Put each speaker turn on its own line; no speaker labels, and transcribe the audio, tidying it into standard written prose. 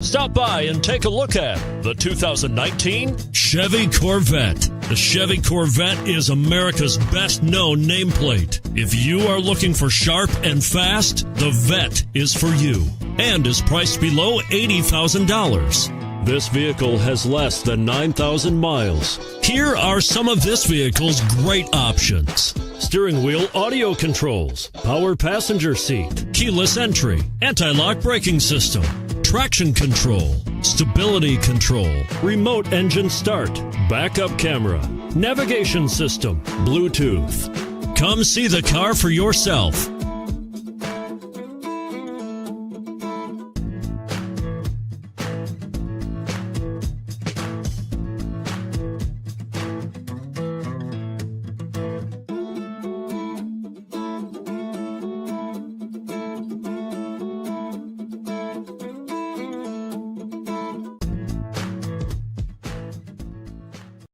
Stop by and take a look at the 2019 Chevy Corvette. The Chevy Corvette is America's best-known nameplate. If you are looking for sharp and fast, the Vette is for you and is priced below $80,000. This vehicle has less than 9,000 miles. Here are some of this vehicle's great options: steering wheel audio controls, power passenger seat, keyless entry, anti-lock braking system, traction control, stability control, remote engine start, backup camera, navigation system, Bluetooth. Come see the car for yourself.